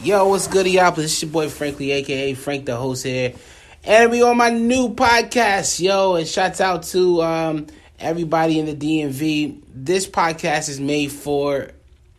Yo, what's good, y'all? This is your boy Frankly, aka Frank the host here. And we on my new podcast, yo. And shouts out to everybody in the DMV. This podcast is made for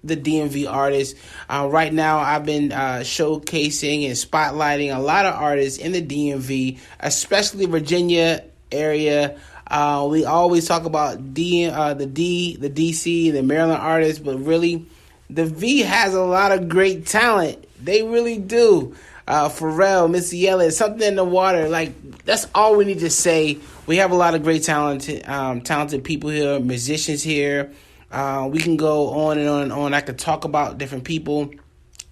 the DMV artists. Right now, I've been showcasing and spotlighting a lot of artists in the DMV, especially Virginia area. We always talk about the DC, the Maryland artists, but really, the V has a lot of great talent. They really do. Pharrell, Missy Elliott, something in the water. Like, that's all we need to say. We have a lot of great talented people here, musicians here. We can go on and on and on. I could talk about different people.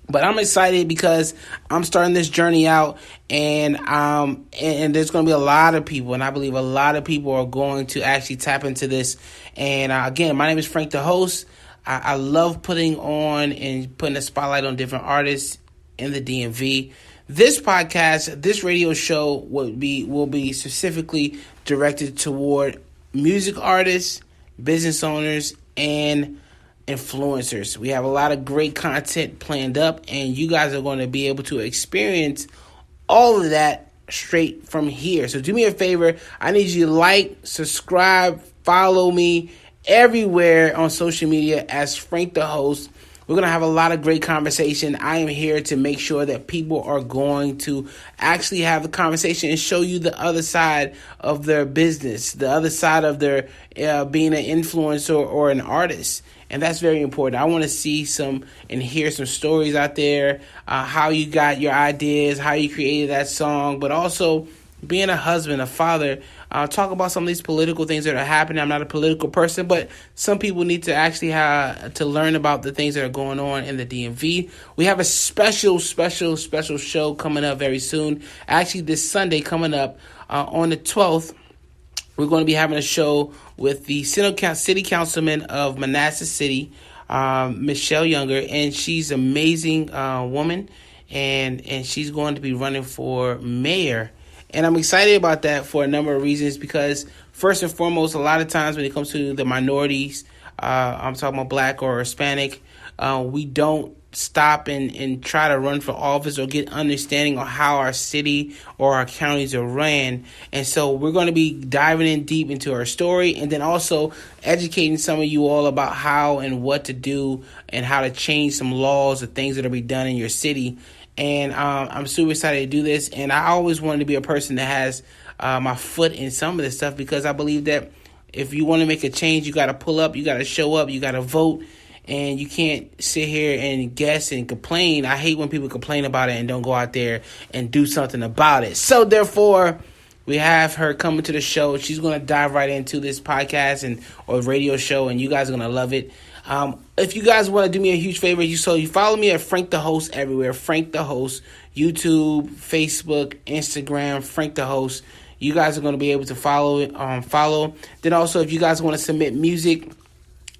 But I'm excited because I'm starting this journey out, and there's going to be a lot of people, and I believe a lot of people are going to actually tap into this. And again, my name is Frank the host. I love putting on and putting a spotlight on different artists in the DMV. This podcast, this radio show will be specifically directed toward music artists, business owners, and influencers. We have a lot of great content planned up, and you guys are going to be able to experience all of that straight from here. So do me a favor. I need you to like, subscribe, follow me everywhere on social media as Frank the host. We're going to have a lot of great conversation. I am here to make sure that people are going to actually have the conversation and show you the other side of their business, the other side of their being an influencer or an artist. And that's very important. I want to see some and hear some stories out there, how you got your ideas, how you created that song, but also being a husband, a father. Talk about some of these political things that are happening. I'm not a political person, but some people need to actually have to learn about the things that are going on in the DMV. We have a special show coming up very soon. Actually, this Sunday coming up on the 12th, we're going to be having a show with the city councilman of Manassas City, Michelle Younger, and she's an amazing woman, and she's going to be running for mayor. And I'm excited about that for a number of reasons because, first and foremost, a lot of times when it comes to the minorities, I'm talking about Black or Hispanic, we don't stop and try to run for office or get understanding on how our city or our counties are ran. And so we're going to be diving in deep into our story and then also educating some of you all about how and what to do and how to change some laws or things that will be done in your city. And I'm super excited to do this. And I always wanted to be a person that has my foot in some of this stuff because I believe that if you want to make a change, you got to pull up, you got to show up, you got to vote. And you can't sit here and guess and complain. I hate when people complain about it and don't go out there and do something about it. So therefore, we have her coming to the show. She's going to dive right into this podcast or radio show, and you guys are going to love it. If you guys want to do me a huge favor, you follow me at Frank the Host everywhere. Frank the Host, YouTube, Facebook, Instagram, Frank the Host. You guys are going to be able to follow. Then also, if you guys want to submit music,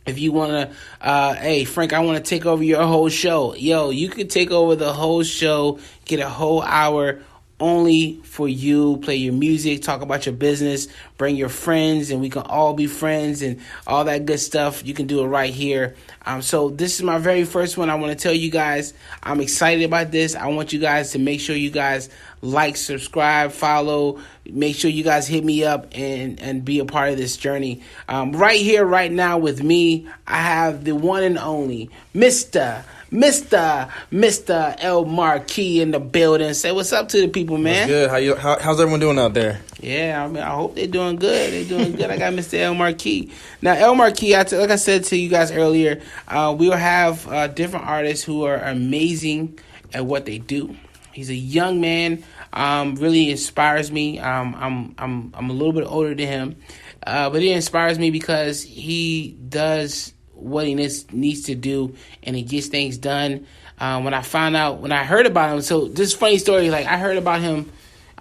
if you want to, hey, Frank, I want to take over your whole show. Yo, you can take over the whole show, get a whole hour only for you, play your music, talk about your business, bring your friends, and we can all be friends and all that good stuff. You can do it right here. So this is my very first one. I want to tell you guys, I'm excited about this. I want you guys to make sure you guys like, subscribe, follow. Make sure you guys hit me up and be a part of this journey. Right here, right now with me, I have the one and only Mr. El Marquis in the building. Say what's up to the people, man. What's good? How's everyone doing out there? Yeah, I mean, I hope they're doing good. They're doing good. I got Mr. El Marquis. Now, El Marquis, like I said to you guys earlier, we will have different artists who are amazing at what they do. He's a young man. Really inspires me. I'm a little bit older than him, but he inspires me because he does what he needs to do, and he gets things done. When I heard about him, so this funny story, like I heard about him,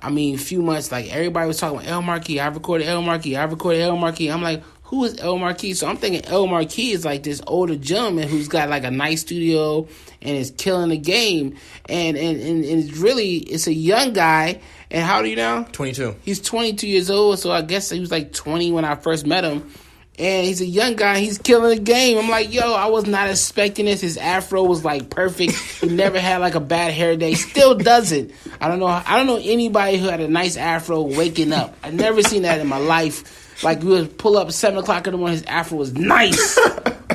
a few months, like everybody was talking about El Marquis. I recorded El Marquis. I'm like, who is El Marquis? So I'm thinking El Marquis is like this older gentleman who's got like a nice studio and is killing the game. And it's a young guy. And how old are you now? 22. He's 22 years old, so I guess he was like 20 when I first met him. And he's a young guy. He's killing the game. I'm like, yo, I was not expecting this. His afro was like perfect. He never had like a bad hair day. Still doesn't. I don't know anybody who had a nice afro waking up. I've never seen that in my life. Like we would pull up 7 o'clock in the morning. His afro was nice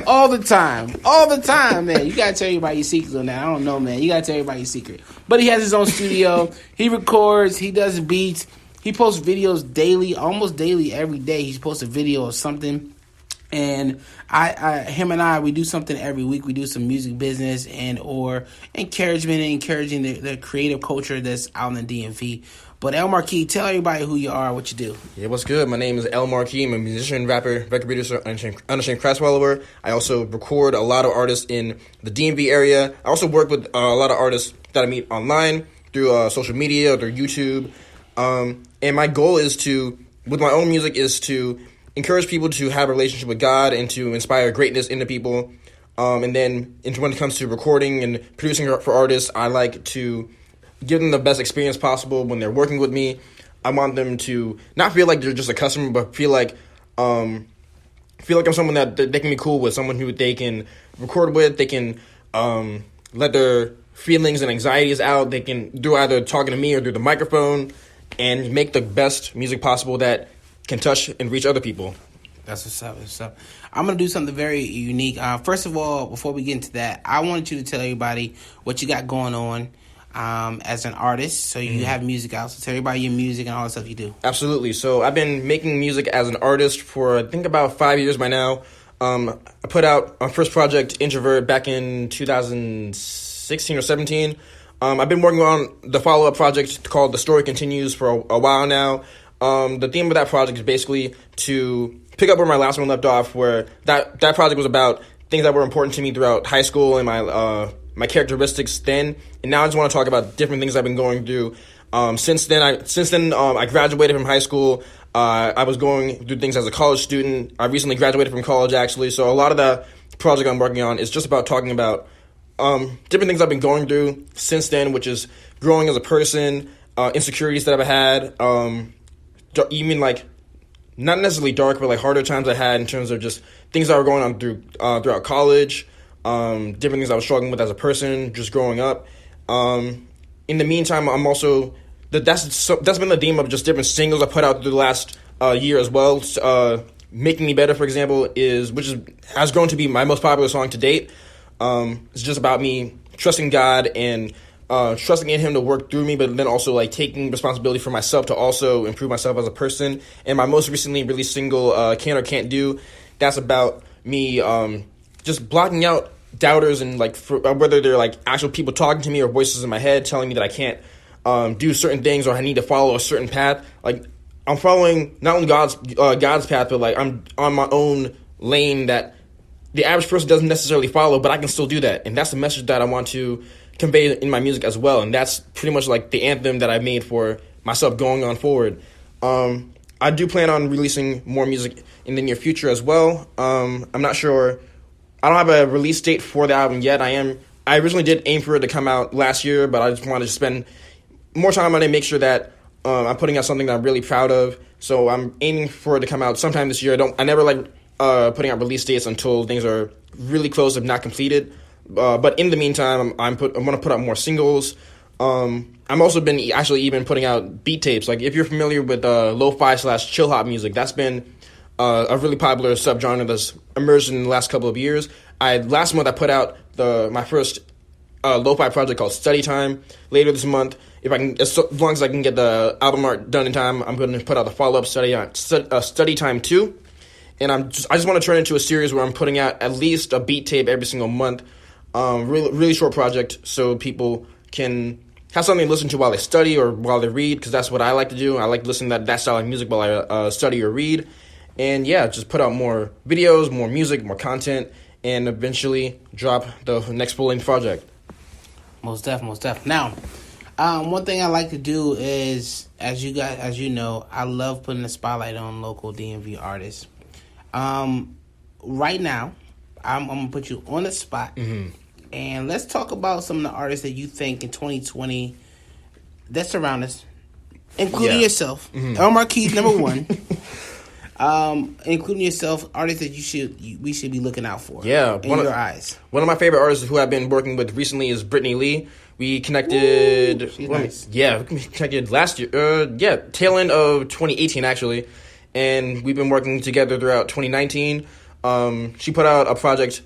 all the time, man. You gotta tell everybody your secret on that. I don't know, man. You gotta tell everybody your secret. But he has his own studio. He records. He does beats. He posts videos daily, almost daily, every day. He posts a video of something. And him and I, we do something every week. We do some music business and or encouragement and encouraging the creative culture that's out in the DMV. But El Marquis, tell everybody who you are, what you do. Yeah, what's good? My name is El Marquis. I'm a musician, rapper, record producer, Unashamed Crash Follower. I also record a lot of artists in the DMV area. I also work with a lot of artists that I meet online through social media or through YouTube. And my goal is with my own music, is to encourage people to have a relationship with God and to inspire greatness into people. And then when it comes to recording and producing for artists, I like to give them the best experience possible when they're working with me. I want them to not feel like they're just a customer, but feel like I'm someone that they can be cool with, someone who they can record with. They can let their feelings and anxieties out. They can do either talking to me or through the microphone and make the best music possible that can touch and reach other people. That's what's up. I'm going to do something very unique. First of all, before we get into that, I wanted you to tell everybody what you got going on as an artist. So you have music out. So tell everybody your music and all the stuff you do. Absolutely. So I've been making music as an artist for, I think, about 5 years by now. I put out my first project, Introvert, back in 2016 or 17. I've been working on the follow-up project called The Story Continues for a while now. The theme of that project is basically to pick up where my last one left off, where that project was about things that were important to me throughout high school and my characteristics then. And now I just want to talk about different things I've been going through. Since then, I graduated from high school. I was going through things as a college student. I recently graduated from college, actually. So a lot of the project I'm working on is just about talking about different things I've been going through since then, which is growing as a person, insecurities that I've had, even like not necessarily dark, but like harder times I had in terms of just things that were going on throughout college, different things I was struggling with as a person, just growing up. In the meantime, I'm also that's been the theme of just different singles I put out through the last year as well. Making Me Better, for example, has grown to be my most popular song to date. It's just about me trusting God and trusting in Him to work through me, but then also like taking responsibility for myself to also improve myself as a person. And my most recently released single, Can or Can't Do, that's about me just blocking out doubters and like whether they're like actual people talking to me or voices in my head telling me that I can't do certain things or I need to follow a certain path. Like I'm following not only God's path, but like I'm on my own lane that the average person doesn't necessarily follow, but I can still do that. And that's the message that I want to convey in my music as well. And that's pretty much like the anthem that I made for myself going on forward. I do plan on releasing more music in the near future as well. I'm not sure. I don't have a release date for the album yet. I originally did aim for it to come out last year, but I just wanted to spend more time on it, make sure that I'm putting out something that I'm really proud of. So I'm aiming for it to come out sometime this year. I never like putting out release dates until things are really close, if not completed. But in the meantime, I'm going to put out more singles. I'm also been even putting out beat tapes. Like if you're familiar with lo-fi / chill hop music, that's been a really popular subgenre that's emerged in the last couple of years. Last month I put out my first lo-fi project called Study Time. Later this month, as long as I can get the album art done in time, I'm going to put out the follow-up Study Time 2. And I just want to turn it into a series where I'm putting out at least a beat tape every single month. Really short project so people can have something to listen to while they study or while they read, because that's what I like to do. I like to listen to that style of music while I study or read. And yeah, just put out more videos, more music, more content, and eventually drop the next full-length project. Most definitely. Now, one thing I like to do is, as you know, I love putting the spotlight on local DMV artists. Right now, I'm going to put you on the spot. Mm-hmm. And let's talk about some of the artists that you think in 2020 that surround us, including yourself. Mm-hmm. El Marquis, number one. including yourself, artists that we should be looking out for. Yeah, in your eyes. One of my favorite artists who I've been working with recently is Brittany Lee. We connected. Ooh, she's nice. Yeah, we connected last year. Tail end of 2018 actually, and we've been working together throughout 2019. She put out a project.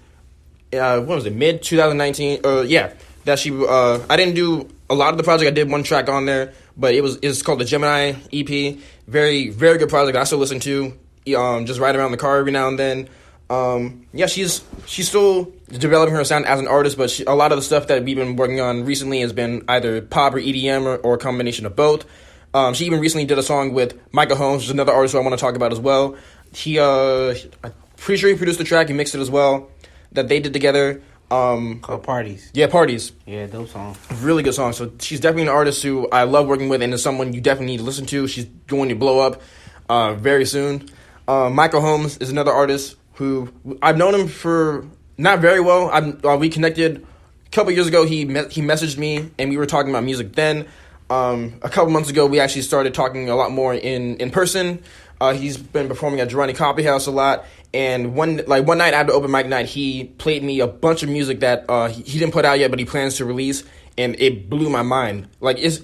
What was it? Mid 2019. That she. I didn't do a lot of the project. I did one track on there, but it's called the Gemini EP. Very, very good project. I still listen to. Just ride around the car every now and then. She's still developing her sound as an artist, but a lot of the stuff that we've been working on recently has been either pop or EDM or a combination of both. She even recently did a song with Michael Holmes, which is another artist who I want to talk about as well. I'm pretty sure he produced the track, he mixed it as well, that they did together. Called Parties. Yeah, Parties. Yeah, those songs. Really good song. So she's definitely an artist who I love working with and is someone you definitely need to listen to. She's going to blow up very soon. Michael Holmes is another artist who I've known him for not very well. We connected a couple years ago. He messaged me and we were talking about music then. A couple months ago, we actually started talking a lot more in person. He's been performing at Durrani Coffee House a lot. And one night after open mic night, he played me a bunch of music that he didn't put out yet, but he plans to release, and it blew my mind. Like it's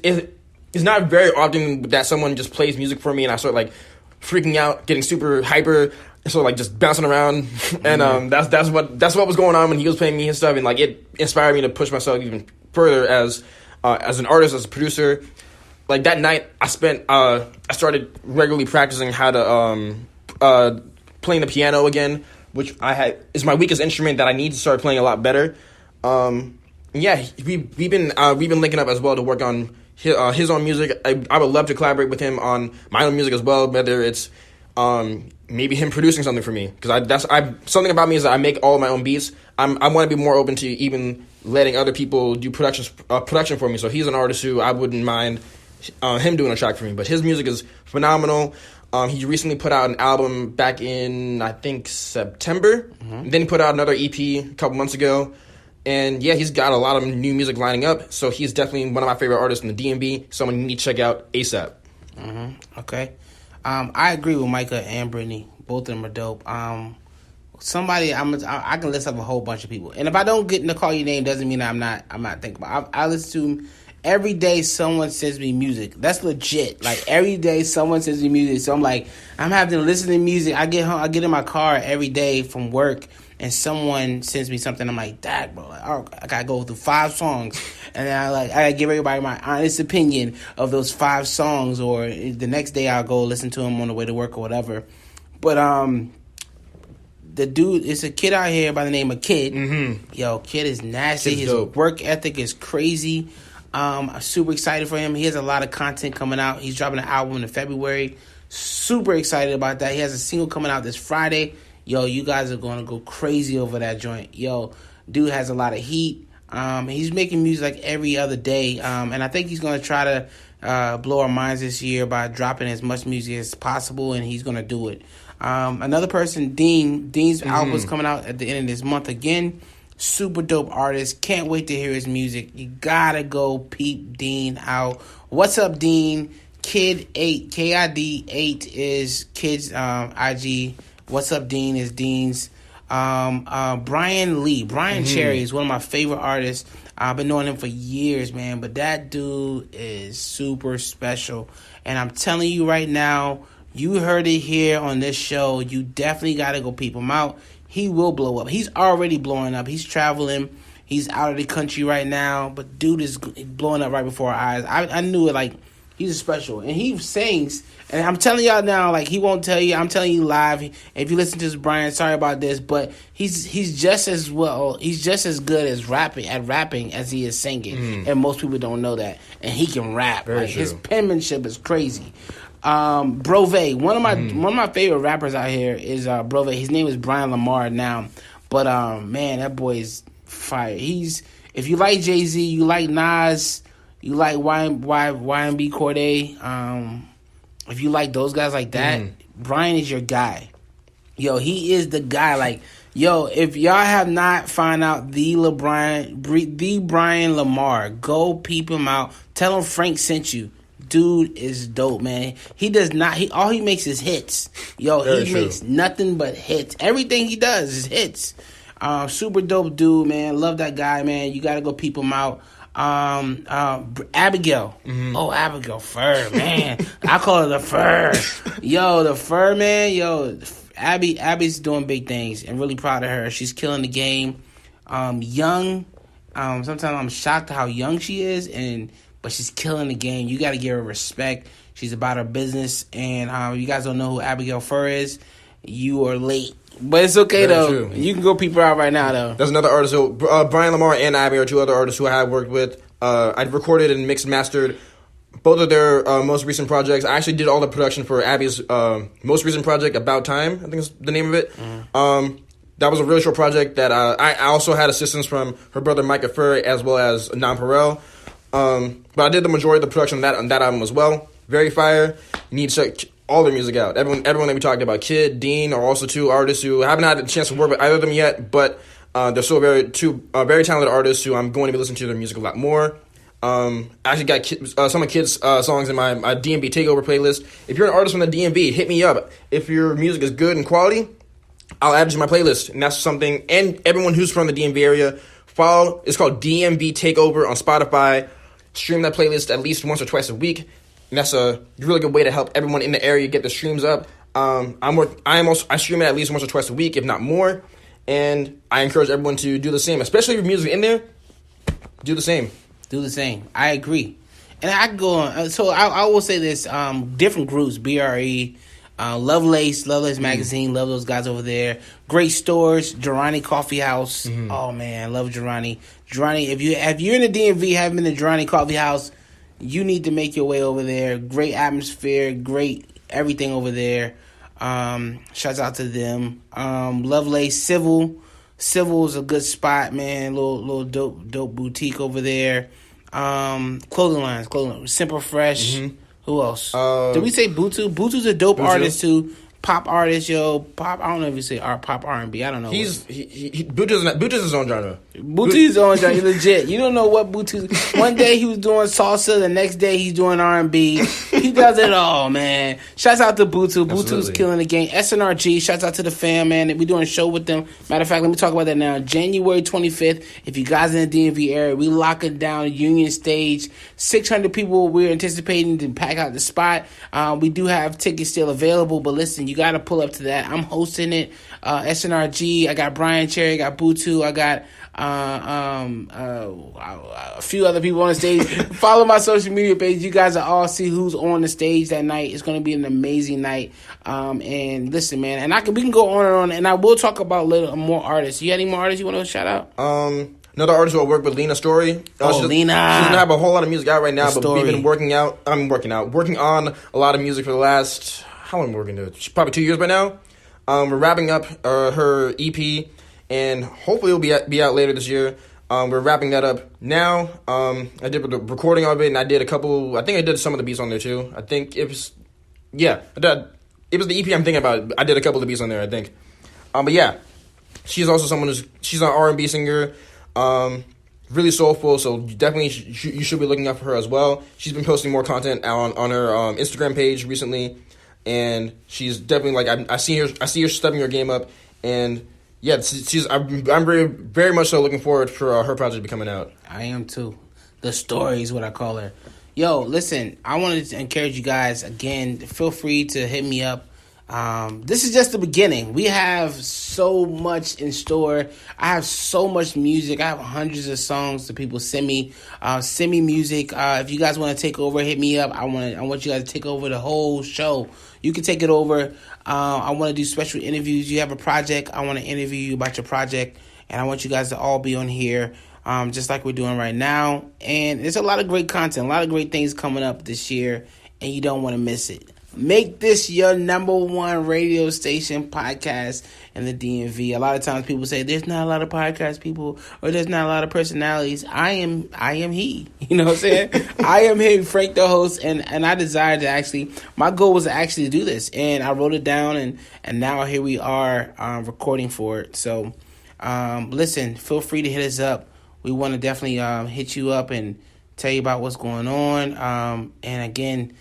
not very often that someone just plays music for me, and I start like freaking out, getting super hyper, and sort of like just bouncing around. And that's what was going on when he was playing me his stuff, and like it inspired me to push myself even further as an artist, as a producer. Like that night, I started regularly practicing how to playing the piano again, which is my weakest instrument that I need to start playing a lot better. We've been linking up as well to work on his own music. I would love to collaborate with him on my own music as well, whether it's maybe him producing something for me, because something about me is that I make all of my own beats. I want to be more open to even letting other people do production for me. So he's an artist who I wouldn't mind him doing a track for me, but his music is phenomenal. He recently put out an album back in, I think, September. Mm-hmm. Then he put out another EP a couple months ago. And yeah, he's got a lot of new music lining up. So he's definitely one of my favorite artists in the DMV. Someone you need to check out ASAP. Mm-hmm. Okay. I agree with Micah and Brittany. Both of them are dope. I can list up a whole bunch of people. And if I don't get to call your name, doesn't mean I'm not thinking about it. I listen to every day someone sends me music. That's legit. Like every day someone sends me music. So I'm like, I'm having to listen to music. I get home, I get in my car every day from work, and someone sends me something. I'm like, Dad, bro, I gotta go through 5 songs, and then I gotta give everybody my honest opinion of those 5 songs. Or the next day I'll go listen to them on the way to work or whatever. But the dude, it's a kid out here by the name of Kid. Mm-hmm. Yo, Kid is nasty. His dope. Work ethic is crazy. I'm super excited for him. He has a lot of content coming out. He's dropping an album in February. Super excited about that. He has a single coming out this Friday. Yo, you guys are going to go crazy over that joint. Yo, dude has a lot of heat. He's making music like every other day. And I think he's going to try to blow our minds this year by dropping as much music as possible, and he's going to do it. Another person, Dean's album is coming out at the end of this month again. Super dope artist. Can't wait to hear his music. You gotta go peep Dean out. What's up, Dean? Kid8, KID8 is Kid's IG. What's up, Dean is Dean's. Brian Lee. Brian Cherry is one of my favorite artists. I've been knowing him for years, man. But that dude is super special. And I'm telling you right now, you heard it here on this show. You definitely gotta go peep him out. He will blow up. He's already blowing up. He's traveling. He's out of the country right now. But dude is blowing up right before our eyes. I knew it. Like, he's special. And he sings. And I'm telling y'all now, like, he won't tell you. I'm telling you live. If you listen to this, Brian, sorry about this. But he's just as well. He's just as good as rapping as he is singing. And most people don't know that. And he can rap. Like, his penmanship is crazy. Brove, one of my favorite rappers out here is Brove. His name is Brian Lamar now, but man, that boy is fire. If you like Jay-Z, you like Nas, you like YMB Cordae, if you like those guys like that, Brian is your guy. Yo, he is the guy. Like, yo, if y'all have not found out the Brian Lamar, go peep him out. Tell him Frank sent you. dude is dope, man. He does not. All he makes is hits. Yo, Very he true. makes nothing but hits. Everything he does is hits. Super dope dude, man. Love that guy, man. You got to go peep him out. Abigail. Oh, Abigail Fur, man. I call her the Fur. Yo, the Fur, man. Yo, Abby's doing big things, and really proud of her. She's killing the game. Young. Sometimes I'm shocked at how young she is, but she's killing the game. You got to give her respect. She's about her business, and you guys don't know who Abigail Fur is, you are late. But it's okay, Very though. true. You can go peep her out right now, though. There's another artist. So, Brian Lamar and Abby are two other artists who I have worked with. I recorded and mixed and mastered both of their most recent projects. I actually did all the production for Abby's most recent project, About Time, I think is the name of it. That was a really short project that I also had assistance from her brother Micah Fur as well as Nam Perel. But I did the majority of the production on that album as well. Very fire. You need to check all their music out. Everyone that we talked about, Kid, Dean, are also two artists who haven't had a chance to work with either of them yet, but they're still very talented artists who I'm going to be listening to their music a lot more. I actually got some of Kid's songs in my DMV Takeover playlist. If you're an artist from the DMV, hit me up. If your music is good and quality, I'll add it to my playlist. And that's something, and everyone who's from the DMV area, follow. It's called DMV Takeover on Spotify. Stream that playlist at least once or twice a week. And that's a really good way to help everyone in the area get the streams up. I stream it at least once or twice a week, if not more. And I encourage everyone to do the same, especially if your music in there. Do the same. Do the same. I agree. And I can go on. So I will say this. Different groups, BRE, Lovelace Magazine, love those guys over there. Great stores, Girani Coffee House. Oh, man, love Girani. Girani, if you're in the DMV, haven't been to Girani Coffee House, you need to make your way over there. Great atmosphere, great everything over there. Shouts out to them. Lovelace Civil is a good spot, man. Little dope boutique over there. Clothing lines, Simple Fresh. Who else? Did we say Butu? Butu's a dope artist too. Pop artist, yo. Pop. I don't know if you say pop R&B. I don't know. Butu's his own genre. Butu's his own genre. Legit. You don't know what Butu. One day he was doing salsa. The next day he's doing R&B. He does it all, man. Shouts out to Butu. Butu's killing the game. SNRG. Shouts out to the fam, man. We doing a show with them. Matter of fact, let me talk about that now. January 25th. If you guys in the DMV area, we locking down Union Stage. 600 people. We're anticipating to pack out the spot. We do have tickets still available, but listen, you got to pull up to that. I'm hosting it. SNRG. I got Brian Cherry. I got Butu. I got a few other people on the stage. Follow my social media page. You guys will all see who's on the stage that night. It's going to be an amazing night. And listen, man, and we can go on and on. And I will talk about little more artists. You got any more artists you want to shout out? Another artist who I work with, Lena Story. Lena. She doesn't have a whole lot of music out right now, but Story. we've been working on a lot of music for the last, how long are we working to? Probably 2 years by now. We're wrapping up her EP, and hopefully it'll be out later this year. We're wrapping that up now. I did the recording of it, and I did I did some of the beats on there too. I think it was the EP I'm thinking about. I did a couple of beats on there, I think. But yeah, she's also she's an R&B singer. Really soulful, so definitely you should be looking out for her as well. She's been posting more content on her Instagram page recently, and she's definitely I see her stepping her game up, and yeah, I'm very, very much so looking forward for her project to be coming out. I am too. The Story is what I call her. Yo, listen, I wanted to encourage you guys again. Feel free to hit me up. This is just the beginning. We have so much in store. I have so much music. I have hundreds of songs that people send me. Send me music. If you guys want to take over, hit me up. I want you guys to take over the whole show. You can take it over. I want to do special interviews. You have a project, I want to interview you about your project, and I want you guys to all be on here, just like we're doing right now. And there's a lot of great content, a lot of great things coming up this year, and you don't want to miss it. Make this your number one radio station podcast in the DMV. A lot of times people say there's not a lot of podcast people or there's not a lot of personalities. I am he. You know what I'm saying? I am him, Frank the host, and I desired to my goal was to actually do this, and I wrote it down, and now here we are recording for it. So listen, feel free to hit us up. We want to definitely hit you up and tell you about what's going on. And again,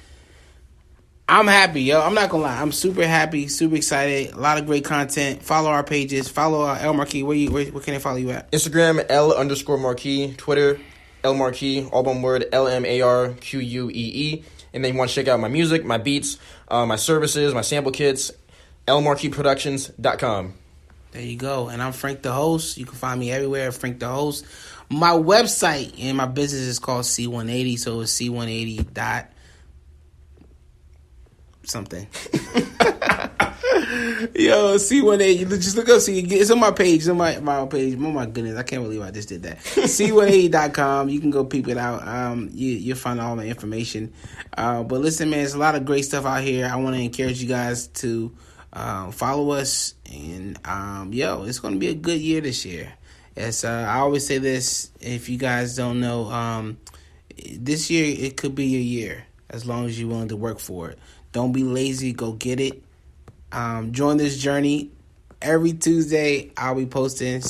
I'm happy, yo. I'm not gonna lie. I'm super happy, super excited. A lot of great content. Follow our pages. Follow El Marquis. Where can they follow you at? Instagram, L_Marquis. Twitter, L Marquis. All one word, LMARQUEE. And then you want to check out my music, my beats, my services, my sample kits, lmarquisproductions.com. There you go. And I'm Frank the Host. You can find me everywhere, Frank the Host. My website and my business is called C180, so it's C180 dot something. Yo, C180. Just look up. See, it's on my page. It's on my page. Oh my goodness, I can't believe I just did that. C180.com. You can go peep it out. You'll find all the information. But listen, man, there's a lot of great stuff out here. I want to encourage you guys to follow us, and it's going to be a good year this year. Yes, I always say this. If you guys don't know, this year it could be your year as long as you're willing to work for it. Don't be lazy. Go get it. Join this journey. Every Tuesday, I'll be posting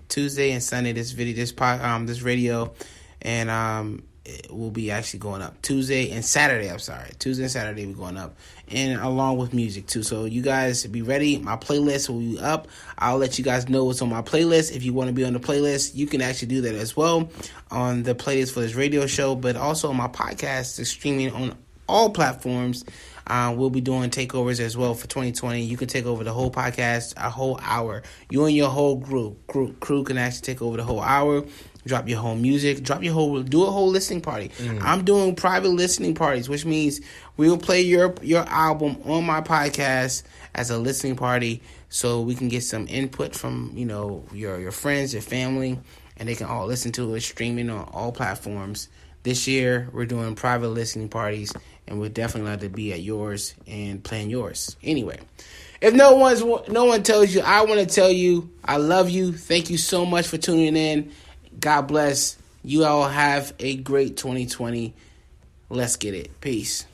Tuesday and Sunday this radio, and it will be actually going up Tuesday and Saturday. Tuesday and Saturday we're going up, and along with music too. So you guys be ready. My playlist will be up. I'll let you guys know what's on my playlist. If you want to be on the playlist, you can actually do that as well on the playlist for this radio show, but also on my podcast. It's streaming on all platforms. We'll be doing takeovers as well for 2020. You can take over the whole podcast, a whole hour. You and your whole crew can actually take over the whole hour. Drop your whole music. Do a whole listening party. I'm doing private listening parties, which means we'll play your album on my podcast as a listening party, so we can get some input from your friends, your family, and they can all listen to it streaming on all platforms. This year, we're doing private listening parties, and we're definitely glad to be at yours and playing yours. Anyway, if no one tells you, I want to tell you, I love you. Thank you so much for tuning in. God bless. You all have a great 2020. Let's get it. Peace.